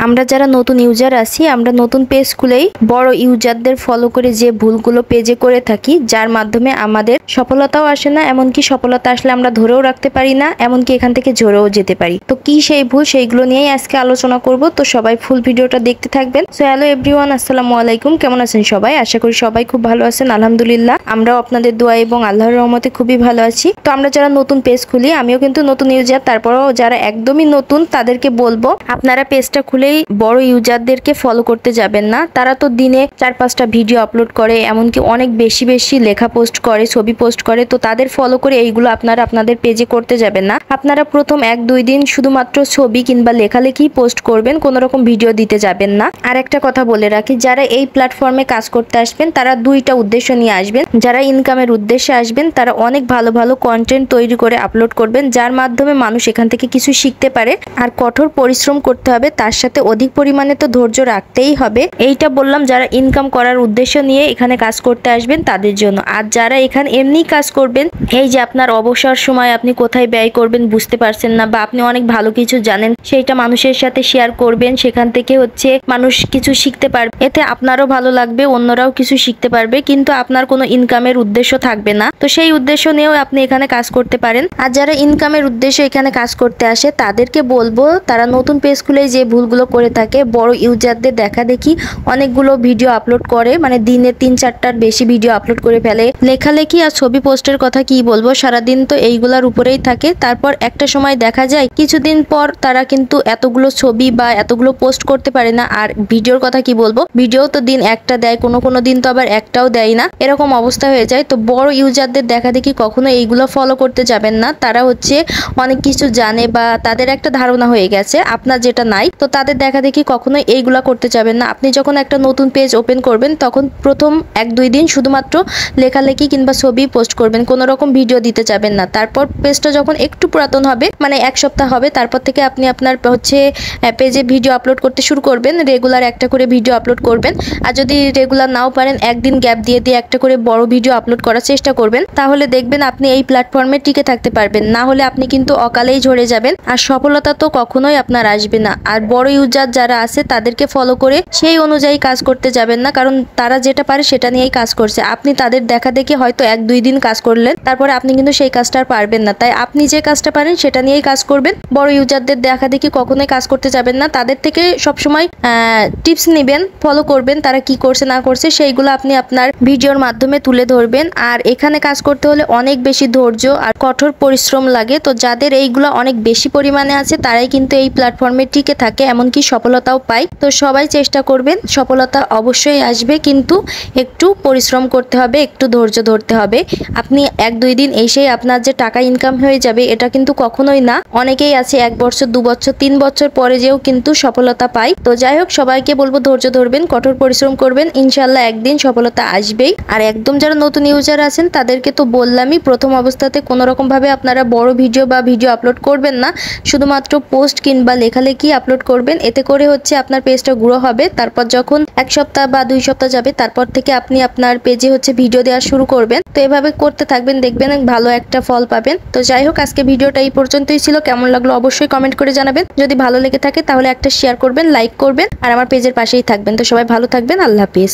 আমরা যারা নতুন ইউজার আছি আমরা নতুন পেজ খুলেই বড় ইউজারদের ফলো করে যে ভুলগুলো পেজে করে থাকি, যার মাধ্যমে আমাদের সফলতাও আসে না, এমনকি সফলতা আসলে আমরা ধরেও রাখতে পারি না, এমনকি এখান থেকে ঝরেও যেতে পারি। তো কি সেই ভুল, সেইগুলো নিয়েই আজকে আলোচনা করব। তো সবাই ফুল ভিডিওটা দেখতে থাকবেন। সো হ্যালো এভরিওয়ান, আসসালামু আলাইকুম। কেমন আছেন সবাই? আশা করি সবাই খুব ভালো আছেন। আলহামদুলিল্লাহ আমরাও আপনাদের দোয়া এবং আল্লাহর রহমতে খুবই ভালো আছি। তো আমরা যারা নতুন পেজ খুলি, আমিও কিন্তু নতুন ইউজার, তারপরেও যারা একদমই নতুন তাদেরকে বলবো আপনারা পেজটা খুলেই বড় ইউজারদেরকে ফলো করতে যাবেন না। তারা তো দিনে 4-5টা ভিডিও আপলোড করে, এমনকি অনেক বেশি বেশি লেখা পোস্ট করে, ছবি পোস্ট করে। তো তাদের ফলো করে এইগুলো আপনারা আপনাদের পেজে করতে যাবেন না। আপনারা প্রথম 1-2 দিন শুধুমাত্র ছবি কিংবা লেখালেখি পোস্ট করবেন, কোনো রকম ভিডিও দিতে যাবেন না। আর একটা কথা বলে রাখি, যারা এই প্ল্যাটফর্মে কাজ করতে আসবেন তারা দুইটা উদ্দেশ্য নিয়ে আসবেন। যারা ইনকামের উদ্দেশ্যে আসবেন তারা অনেক ভালো ভালো কন্টেন্ট তৈরি করে আপলোড করবেন, যার মাধ্যমে মানুষ এখান থেকে কিছু শিখতে পারে। আর কঠোর পরিশ্রম করতে হবে, তার সাথে অধিক পরিমাণে তো ধৈর্য রাখতেই হবে। এইটা বললাম যারা ইনকাম করার উদ্দেশ্য নিয়ে এখানে কাজ করতে আসবেন তাদের জন্য। আর যারা এখানে এমনি কাজ করবেন, এই যে আপনার অবসর সময় আপনি কোথায় ব্যয় করবেন বুঝতে পারছেন না, বা আপনি অনেক ভালো কিছু জানেন সেইটা মানুষের সাথে শেয়ার করবেন, সেখান থেকে মানুষ কিছু শিখতে পারবে, এতে আপনারও ভালো লাগবে, অন্যরাও কিছু শিখতে পারবে, কিন্তু আপনার কোনো ইনকামের উদ্দেশ্য থাকবে না। তো সেই উদ্দেশ্য নিয়েও আপনি এখানে কাজ করতে পারেন। আর যারা ইনকামের উদ্দেশ্যে এখানে কাজ করতে আসে তাদেরকে বলবো তারা নতুন পেজ খুলে যে ভুলগুলো করে থাকে, বড় ইউজারদের দেখা দেখি অনেকগুলো ভিডিও আপলোড করে, মানে দিনে 3-4টার বেশি ভিডিও আপলোড করে ফেলে। লেখালেখি আর ছবি পোস্টের কথা কি বলবো, সারাদিন তো এইগুলার উপরেই থাকে। তারপর একটা সময় দেখা যায় কিছুদিন পর তারা কিন্তু এতগুলো ছবি বা এতগুলো পোস্ট করতে পারে না। আর ভিডিওর কথা কি বলবো, ভিডিও তো দিন একটা দেয়, কোনো দিন তো আবার একটাও দেয় না, এরকম অবস্থা হয়ে যায়। তো বড় ইউজারদের দেখা দেখি কখনো এইগুলো ফলো করতে যাবেন না। তারা অনেক কিছু জানে বা তাদের একটা ধারণা হয়ে গেছে আপনার যেটা নাই, তো তাদের দেখা দেখি কখনো এইগুলা করতে যাবেন না। আপনি যখন একটা নতুন পেজ ওপেন করবেন তখন প্রথম 1-2 দিন শুধুমাত্র লেখালেখি কিংবা ছবি পোস্ট করবেন, কোনো রকম ভিডিও দিতে যাবেন না। তারপর পেজটা যখন একটু পুরাতন হবে, মানে 1 সপ্তাহ হবে, তারপর থেকে আপনি আপনার পেজে ভিডিও আপলোড করতে শুরু করবেন। রেগুলার একটা করে ভিডিও আপলোড করবেন। আর যদি রেগুলার নাও পারেন, একদিন গ্যাপ দিয়ে একটা করে বড় ভিডিও আপলোড করার চেষ্টা করবেন, তাহলে দেখবেন আপনি এই প্ল্যাটফর্মে টিকে থাকতে পারবেন। না হলে আপনি কিন্তু অকালেই ঝরে যাবেন, আর সফলতা তো কখনোই আপনার আসবে না। আর বড় ইউজার যারা আছে তাদেরকে ফলো করে সেই অনুযায়ী কাজ করতে যাবেন না, কারণ তারা যেটা পারে সেটা নিয়েই কাজ করছে। আপনি তাদের দেখা দেখে হয়তো 1-2 দিন কাজ করলেন, তারপরে আপনি কিন্তু সেই কাজটা আর পারবেন না। তাই আপনি যে কাজটা পারেন সেটা নিয়েই কাজ করবেন। বড় ইউজারদের দেখা দেখি কখনোই কাজ করতে যাবেন না। তাদের থেকে সবসময় টিপস নেবেন, ফলো করবেন, তারা কি করছে না করছে সেইগুলো আপনি আপনার ভিডিওর মাধ্যমে তুলে ধরবেন। আর এখানে কাজ করতে হলে অনেক বেশি ধৈর্য আর কঠোর পরিশ্রম লাগে। তো যাদের এইগুলো অনেক বেশি পরিমাণে আছে তারাই কিন্তু এই প্ল্যাটফর্মে টিকে থাকে, এমনকি সফলতাও পায়। তো সবাই চেষ্টা করবেন, সফলতা অবশ্যই আসবে, কিন্তু একটু পরিশ্রম করতে হবে, একটু ধৈর্য ধরতে হবে। আপনি 1-2 দিন এসেই আপনার যে টাকা ইনকাম হয়ে যাবে এটা কিন্তু কখনোই না। অনেকেই আছে 1 বছর, 2 বছর, 3 বছর পরে যেও কিন্তু সফলতা পায়। তো যাই হোক, সবাইকে বলবো ধৈর্য ধরবেন, কঠোর পরিশ্রম করবেন, ইনশাল্লাহ একদিন সফলতা আসবেই। আর একদম যারা নতুন ইউজার আছেন তাদেরকে তো বললামই, প্রথম অবস্থাতে কোনো রকম ভাবে আপনারা বড় ভিডিও বা ভিডিও আপলোড করবেন না, শুধুমাত্র পোস্ট কিংবা লেখালেখি আপলোড করবেন। এতে করে আপনার পেজটা গ্রো হবে। তারপর যখন 1 সপ্তাহ বা 2 সপ্তাহ যাবে, তারপর থেকে আপনি আপনার পেজে ভিডিও দেওয়া শুরু করবেন। তো এভাবে করতে থাকবেন, দেখবেন ভালো একটা ফল পাবেন। তো যাই হোক, আজকে ভিডিওটা এই পর্যন্তই ছিল। কেমন লাগলো অবশ্যই কমেন্ট করে জানাবেন। যদি ভালো লেগে থাকে তাহলে একটা শেয়ার করবেন, লাইক করবেন, আর আমার পেজের পাশেই থাকবেন। তো সবাই ভালো থাকবেন, আল্লাহ হাফিজ।